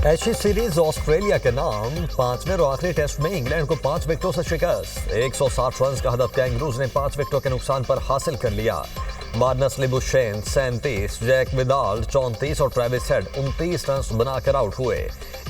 Ashes series Australia के नाम। पांचवें और आखिरी टेस्ट में इंग्लैंड को 5 विकेटों से शिकस्त। 160 रन का हदफ कैंगरूज ने 5 विकेटों के नुकसान पर हासिल कर लिया। मार्नस लिबुशेन 37, जैक विदाल 34 और ट्रेविस हेड 29 रन बनाकर आउट हुए।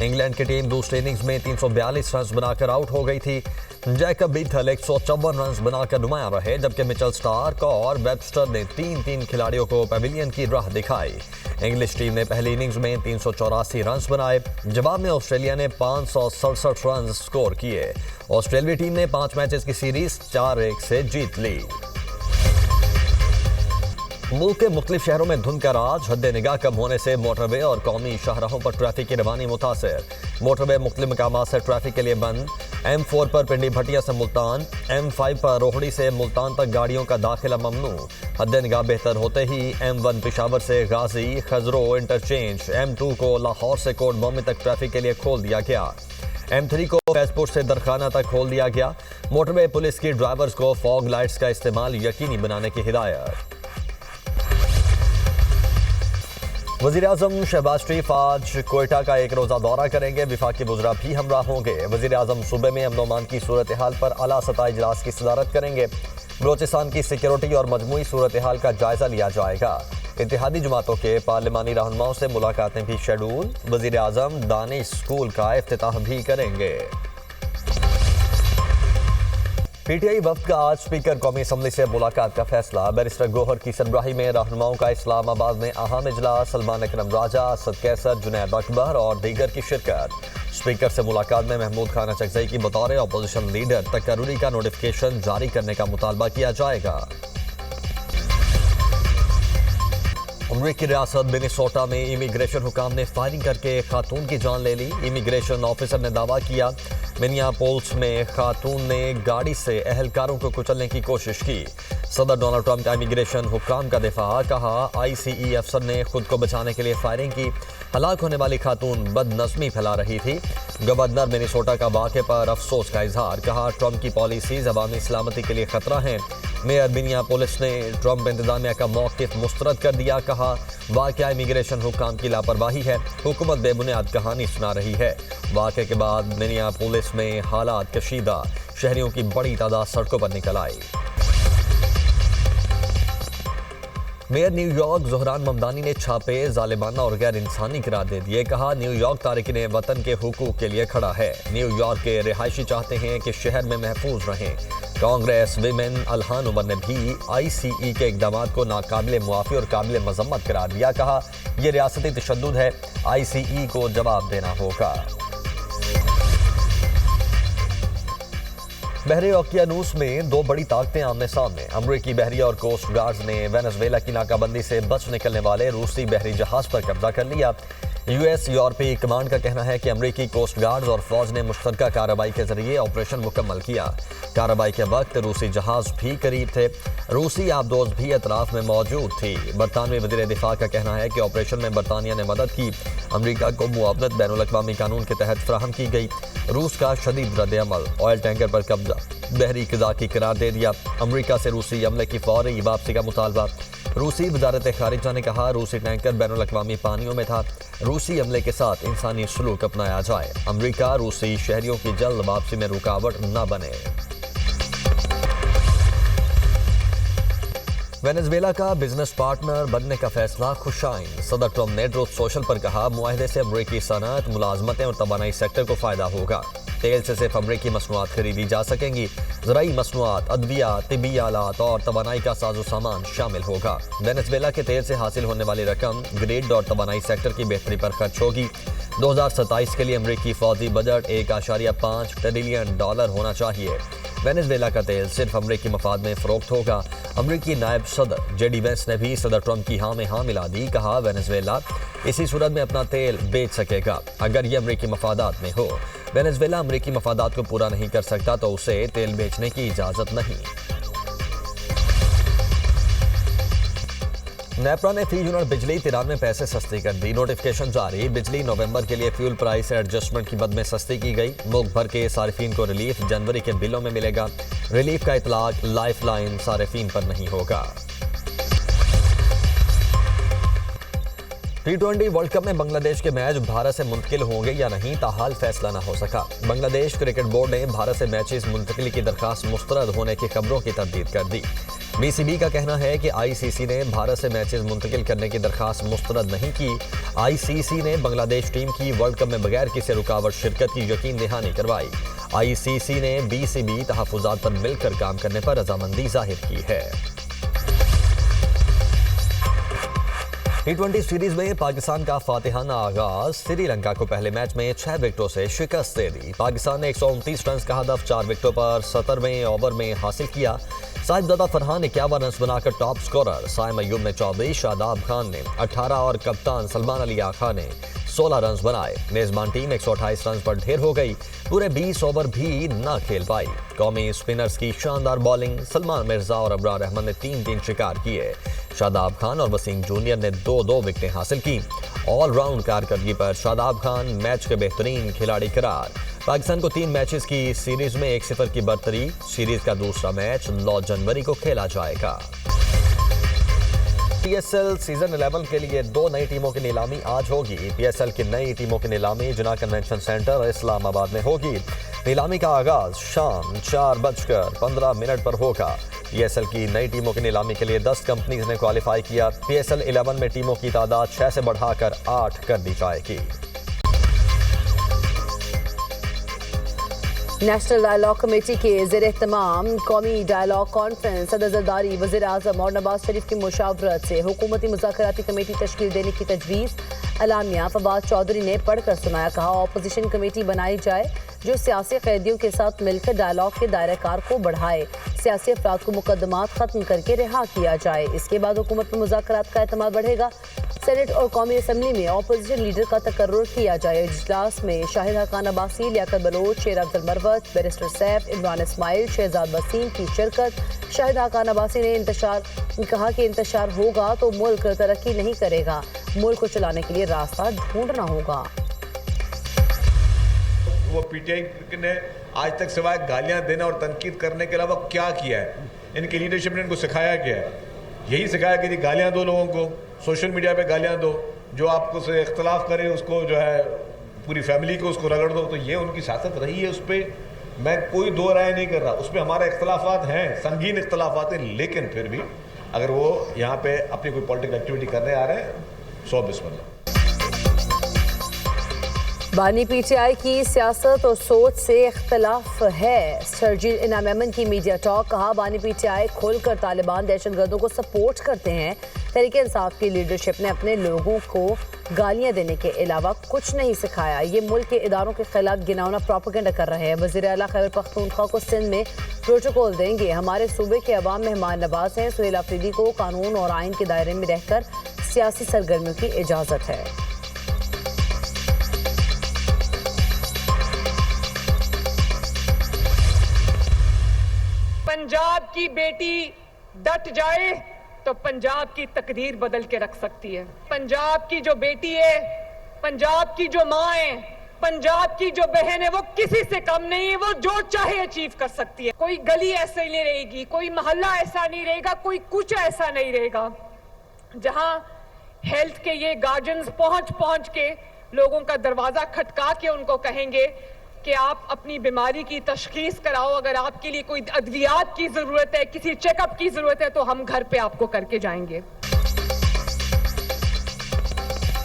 इंग्लैंड की टीम दूसरी इनिंग्स में 342 रन बनाकर आउट हो गई थी। जैकब बीथल 154 रन बनाकर नुमायां रहे, जबकि मिचेल स्टार्क और वेबस्टर ने 3-3 खिलाड़ियों को पवेलियन की राह दिखाई। इंग्लिश टीम ने पहली इनिंग्स में 384 रन बनाए। जवाब में ऑस्ट्रेलिया ने 567 रन स्कोर किए। ऑस्ट्रेलियाई टीम ने 5 मैचेस की सीरीज 4-1 से जीत ली। मुल्क के मुख्तलिफ शहरों में धुंध का राज। हद निगाह कम होने से मोटरवे और कौमी शाहराहों पर ट्रैफिक की रवानी मुतासर। मोटरवे मुख्तलिफ मकामात से ट्रैफिक के लिए बंद। M4 पर पिंडी भटिया से मुल्तान, M5 पर रोहड़ी से मुल्तान तक गाड़ियों का दाखिला ममनू। हद निगाह बेहतर होते ही M1 पेशावर से गाजी खजरो इंटरचेंज, M2 को लाहौर से कोट मोमी तक ट्रैफिक के लिए खोल दिया गया। M3 को फैजपुर से दरखाना तक खोल दिया गया। मोटरवे पुलिस की ड्राइवर्स को फॉग लाइट्स का इस्तेमाल यकीनी बनाने की हिदायत। वज़ीर-ए-आज़म शहबाज शरीफ आज कोयटा का एक रोज़ा दौरा करेंगे। वफाकी वज़रा भी हमरा होंगे। वज़ीर-ए-आज़म सूबे में अमन अमान की सूरत हाल पर आला सतह इजलास की सदारत करेंगे। बलोचिस्तान की सिक्योरिटी और मजमूई सूरत हाल का जायजा लिया जाएगा। इत्तेहादी जमातों के पार्लिमानी रहनुमाओं से मुलाकातें भी शेड्यूल। वज़ीर-ए-आज़म दानिश स्कूल का इफ्तिताह भी करेंगे। पीटीआई वफ्द का आज स्पीकर कौमी असम्बली से मुलाकात का फैसला। बैरिस्टर गोहर की सरबराही में रहनुमाओं का इस्लामाबाद में अहम इजलास। सलमान अकरम राजा, असद कैसर, जुनैद अकबर और दीगर की शिरकत। स्पीकर से मुलाकात में महमूद खान चकजई की बतौर अपोजिशन लीडर तकर्रुरी का नोटिफिकेशन जारी करने का मुतालबा किया जाएगा। अमरीकी रियासत मिनेसोटा में इमिग्रेशन हुकाम ने फायरिंग करके एक खातून की जान ले ली। इमिग्रेशन ऑफिसर ने दावा किया मिनियापोलिस में खातून ने गाड़ी से अहलकारों को कुचलने की कोशिश की। सदर डोनाल्ड ट्रंप का इमिग्रेशन हुकाम का दिफा। कहा ICE अफसर ने खुद को बचाने के लिए फायरिंग की। हलाक होने वाली खातून बदनज़मी फैला रही थी। गवर्नर मिनेसोटा का वाक़े पर अफसोस का इजहार। कहा ट्रंप की पॉलिसीज अवामी सलामती के लिए खतरा हैं। मेयर मिनियापोलिस ने ट्रंप इंतजामिया का मौक़िफ़ मुस्तरद कर दिया। कहा वाक़या इमिग्रेशन हुकाम की लापरवाही है। हुकूमत बेबुनियाद कहानी सुना रही है। वाक़े के बाद मिनियापोलिस में हालात कशीदा। शहरियों की बड़ी तादाद सड़कों पर निकल आई। मेयर न्यूयॉर्क ज़ोहरान ममदानी ने छापे जालिमाना और गैर इंसानी करार दे दिए। कहा न्यूयॉर्क तारिकीन वतन के हुकूक के लिए खड़ा है। न्यूयॉर्क के रिहायशी चाहते हैं कि शहर में महफूज रहें। कांग्रेस विमेन अलहान उमर ने भी ICE के इकदाम को नाकाबिल मुआफ़ी और काबिल मजम्मत करार दिया। कहा यह रियासती तशद्दुद है, ICE को जवाब देना होगा। बहरे ओकियानूस में 2 बड़ी ताकतें आमने सामने। अमरीकी बहरिया और कोस्ट गार्ड्स ने वेनेजुएला की नाकाबंदी से बच निकलने वाले रूसी बहरी जहाज पर कब्जा कर लिया। US यूरोपीय कमांड का कहना है कि अमरीकी कोस्ट गार्ड्स और फौज ने मुश्तरका कार्रवाई के जरिए ऑपरेशन मुकम्मल किया। कार्रवाई के वक्त रूसी जहाज भी करीब थे। रूसी आबदोज भी अतराफ में मौजूद थी। बरतानवी वज़ीर दिफा का कहना है कि ऑपरेशन में बरतानिया ने मदद की। अमरीका को मुआवनत बैनुल-अक़वामी कानून के तहत फराहम की गई। रूस का शदीद रद्द-ए-अमल। ऑयल टैंकर पर कब्जा बहरी क़ज़ा की करार दे दिया। अमरीका से रूसी अमले की फौरी वापसी का मुतालबा। रूसी वज़ारत ख़ारिजा ने कहा रूसी टैंकर बैनुल-अक़वामी पानियों में था। रूसी अमले के साथ इंसानी सलूक अपनाया जाए। अमरीका रूसी शहरियों की जल्द वापसी में रुकावट न बने। वेनेजुएला का बिजनेस पार्टनर बनने का फैसला खुशाइन। सदर ट्रंप ने ट्रूथ सोशल पर कहा मुआहदे से अमरीकी सनअत, मुलाजमतें और तवानाई सेक्टर को फ़ायदा होगा। तेल से सिर्फ अमरीकी मसनूआत खरीदी जा सकेंगी। ज़राई मसनूआत, अद्विया, तिब्बी आलात और तवानाई का साजो सामान शामिल होगा। वेनेजुएला के तेल से हासिल होने वाली रकम ग्रिड और तवानाई सेक्टर की बेहतरी पर खर्च होगी। 2027 के लिए अमरीकी फौजी बजट $1.5 ट्रिलियन होना चाहिए। वेनेजुएला का तेल सिर्फ अमरीकी मफाद में फ़रोख्त होगा। अमरीकी नायब सदर JD वेंस ने भी सदर ट्रंप की हाँ में हाँ मिला दी। कहा वेनेजुएला इसी सूरत में अपना तेल बेच सकेगा अगर ये अमरीकी मफादात में हो। वेनेजुएला अमरीकी मफादात को पूरा नहीं कर सकता तो उसे तेल बेचने की इजाज़त नहीं। नेपरा ने फी यूनिट बिजली 93 पैसे सस्ती कर दी। नोटिफिकेशन जारी। बिजली नवंबर के लिए फ्यूल प्राइस एडजस्टमेंट की बद में सस्ती की गई। मुल्क भर के सारिफीन को रिलीफ जनवरी के बिलों में मिलेगा। रिलीफ का इतलाक लाइफ लाइन सारिफीन पर नहीं होगा। T20 वर्ल्ड कप में बांग्लादेश के मैच भारत से मुंतकिल होंगे या नहीं, ताहाल फैसला न हो सका। बांग्लादेश क्रिकेट बोर्ड ने भारत से मैचेस मुंतकिली की दरखास्त मुस्तरद होने की खबरों की तरदीद कर दी। बीसीबी का कहना है कि आईसीसी ने भारत से मैचेस मुंतकिल करने की दरखास्त मुस्तरद नहीं की। आईसीसी ने बांग्लादेश टीम की वर्ल्ड कप में बगैर किसी रुकावट शिरकत की यकीन दहानी करवाई। आईसीसी ने बीसीबी तहफुजात पर मिलकर काम करने पर रजामंदी जाहिर की है। T20 सीरीज में पाकिस्तान का फातिहाना आगाज। श्रीलंका को पहले मैच में 6 विकेटों से शिकस्त दे दी। पाकिस्तान ने 129 रन का हदफ 4 विकेटों पर 17वें ओवर में हासिल किया। साहिबजादा फरहान 51 रन बनाकर टॉप स्कोरर, साइम अयूब ने 24, शादाब खान ने 18 और कप्तान सलमान अली आखा ने 16 रन बनाए। मेजबान टीम 128 रन पर ढेर हो गई। पूरे 20 ओवर भी न खेल पाई। कौमी स्पिनर्स की शानदार बॉलिंग, सलमान मिर्जा और अबरार अहमद ने 3 शिकार किए। शादाब खान और वसीम जूनियर ने 2 विकेटें हासिल की। ऑलराउंड कारकर्दगी पर शादाब खान मैच के बेहतरीन खिलाड़ी करार। पाकिस्तान को 3 मैचेस की सीरीज में 1-0 की बरतरी। सीरीज का दूसरा मैच 9 जनवरी को खेला जाएगा। पीएसएल सीजन 11 के लिए 2 नई टीमों की नीलामी आज होगी। पीएसएल की नई टीमों की नीलामी जिना कन्वेंशन सेंटर इस्लामाबाद में होगी। नीलामी का आगाज शाम 4:15 पर होगा। पीएसएल की नई टीमों की नीलामी के लिए 10 कंपनीज ने क्वालिफाई किया। पीएसएल 11 में टीमों की तादाद 6 से बढ़ाकर 8 कर दी जाएगी। नेशनल डायलॉग कमेटी के ज़ेर-ए-एहतमाम कौमी डायलॉग कॉन्फ्रेंस सदर ज़रदारी वज़ीर आज़म और नवाज शरीफ की मुशावरत से हुकूमती मुज़ाकराती कमेटी तश्कील देने की तजवीज़। अलामिया फवाद चौधरी ने पढ़कर सुनाया। कहा ऑपोजिशन कमेटी बनाई जाए जो सियासी कैदियों के साथ मिलकर डायलॉग के दायरे कार को बढ़ाए। सियासी अफराद को मुकदमात खत्म करके रिहा किया जाए। इसके बाद हुकूमत में मुज़ाकरात का एतमाद बढ़ेगा। सेनेट और कौमी असम्बली में ऑपोजिशन लीडर का तकर्रुर किया जाए। इजलास में शाहिद हकान अब्बासी, लियाकत बलोच, शेर अब्दुल मरवत, बैरिस्टर सैफ, इमरान इस्माइल, शहजाद वसीम की शिरकत। शाहिद हकान अब्बासी ने कहा कि इंतशार होगा तो मुल्क तरक्की नहीं करेगा। मुल्क को चलाने के लिए रास्ता ढूंढना होगा। वो पीटीआई ने आज तक सिवाय गालियां देना और तनकीद करने के अलावा क्या किया है? इनकी लीडरशिप ने इनको सिखाया क्या है? यही सिखाया कि गालियां दो लोगों को, सोशल मीडिया पे गालियां दो, जो आपको से इख्तलाफ करे उसको जो है पूरी फैमिली को उसको रगड़ दो। तो ये उनकी सियासत रही है। उस पर मैं कोई दो राय नहीं कर रहा। उस पर हमारे इख्तलाफात हैं, संगीन इख्तलाफात हैं, लेकिन फिर भी अगर वो यहाँ पे अपनी कोई पॉलिटिकल एक्टिविटी करने आ रहे हैं 100 बिस्मिल्लाह। बानी पीटीआई की सियासत और सोच से इख्तलाफ है। शर्जील इनाम अमन की मीडिया टॉक। कहा बानी पीटीआई खोलकर तालिबान दहशतगर्दों को सपोर्ट करते हैं। तहरीक इंसाफ की लीडरशिप ने अपने लोगों को गालियां देने के अलावा कुछ नहीं सिखाया। ये मुल्क के इदारों के खिलाफ घिनौना प्रोपेगेंडा कर रहे हैं। वज़ीर आला खैबर पख्तूनख्वा को सिंध में प्रोटोकॉल देंगे। हमारे सूबे के अवाम मेहमान नवाज हैं। सुहेल अफरीदी को कानून और आइन के दायरे में रहकर सियासी सरगर्मियों की इजाज़त है। पंजाब की बेटी डट जाए तो पंजाब की तकदीर बदल के रख सकती है। पंजाब की जो बेटी है, पंजाब की जो माँ है, पंजाब की जो बहन है, वो किसी से कम नहीं है। वो जो चाहे अचीव कर सकती है। कोई गली ऐसे नहीं रहेगी, कोई मोहल्ला ऐसा नहीं रहेगा, कोई कुछ ऐसा नहीं रहेगा जहां हेल्थ के ये गार्जियंस पहुंच के लोगों का दरवाजा खटका के उनको कहेंगे कि आप अपनी बीमारी की तशखीस कराओ। अगर आपके लिए कोई अद्वियात की जरूरत है, किसी चेकअप की जरूरत है, तो हम घर पे आपको करके जाएंगे।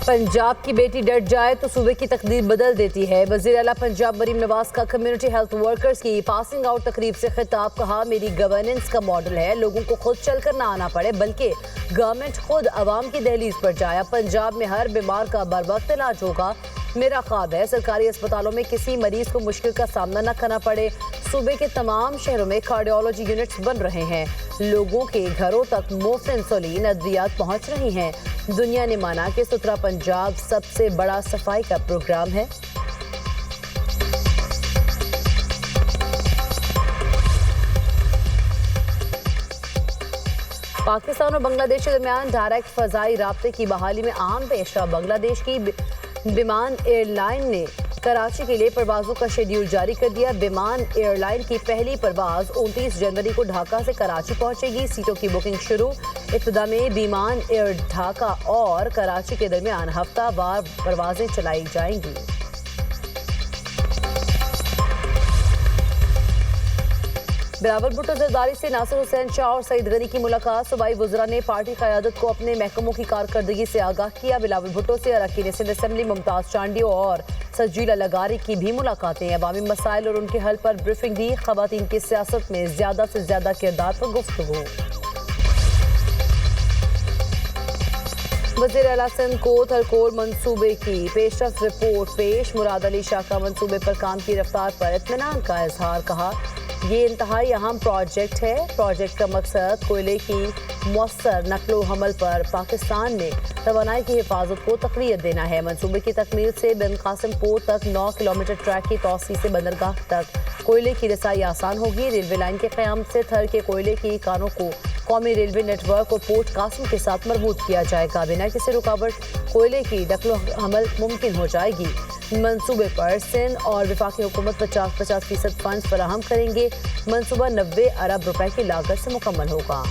पंजाब की बेटी डट जाए तो सूबे की तकदीर बदल देती है। वज़ीर आला पंजाब मरीम नवाज का कम्युनिटी हेल्थ वर्कर्स की पासिंग आउट तकरीब से खिताब। कहा मेरी गवर्नेंस का मॉडल है, लोगों को खुद चलकर ना आना पड़े बल्कि गवर्नमेंट खुद अवाम की दहलीज पर जाए। पंजाब में हर बीमार का बर वक्त इलाज होगा। मेरा ख्वाब है सरकारी अस्पतालों में किसी मरीज को मुश्किल का सामना न करना पड़े। सूबे के तमाम शहरों में कार्डियोलॉजी यूनिट्स बन रहे हैं। लोगों के घरों तक मुफ्त इंसुलिन अद्वियात पहुंच रही हैं। दुनिया ने माना कि सुथरा पंजाब सबसे बड़ा सफाई का प्रोग्राम है। पाकिस्तान और बांग्लादेश के दरमियान डायरेक्ट फजाई राब्ते की बहाली में अहम पेशरफ। बांग्लादेश की विमान एयरलाइन ने कराची के लिए परवाजों का शेड्यूल जारी कर दिया। विमान एयरलाइन की पहली परवाज 29 जनवरी को ढाका से कराची पहुंचेगी। सीटों की बुकिंग शुरू। इब्तिदा में विमान एयर ढाका और कराची के दरमियान हफ्तावार परवाजें चलाई जाएंगी। बिलावल भुट्टो जरदारी से नासिर हुसैन शाह और सईद गनी की मुलाकात। सूबाई वुज़रा ने पार्टी क़यादत को अपने महकमों की कारकर्दगी से आगाह किया। बिलावल भुट्टो से अरकान सिंध असेंबली मुमताज़ चांडियो और सजीला लगारी की भी मुलाकातें। अवामी मसाइल और उनके हल पर ब्रीफिंग दी। ख़वातीन की सियासत में ज़्यादा से ज़्यादा किरदार पर गुफ्तगू। वज़ीर आला सिंध को थलकोर मंसूबे की पेशरफ रिपोर्ट पेश। मुराद अली शाह का मंसूबे पर काम की रफ्तार पर इत्मीनान का इजहार। कहा, ये इंतहाई अहम प्रोजेक्ट है। प्रोजेक्ट का मकसद कोयले की मौसर नकलो हमल पर पाकिस्तान में तवानाई की हिफाजत को तक़वियत देना है। मंसूबे की तकमील से बिन कासिम पोर्ट तक 9 किलोमीटर ट्रैक की तोसी से बंदरगाह तक कोयले की रसाई आसान होगी। रेलवे लाइन के क़याम से थर के कोयले की कानों को कौमी रेलवे नेटवर्क और पोर्ट कासिम के साथ मरबूत किया जाएगा। बिना किसी रुकावट कोयले की नकलो हमल मुमकिन हो जाएगी। मंसूबे पर सिंध और वफाकी हुकूमत 50-50% फंड फराहम करेंगे। मंसूबा 90 अरब रुपए की लागत से मुकम्मल होगा।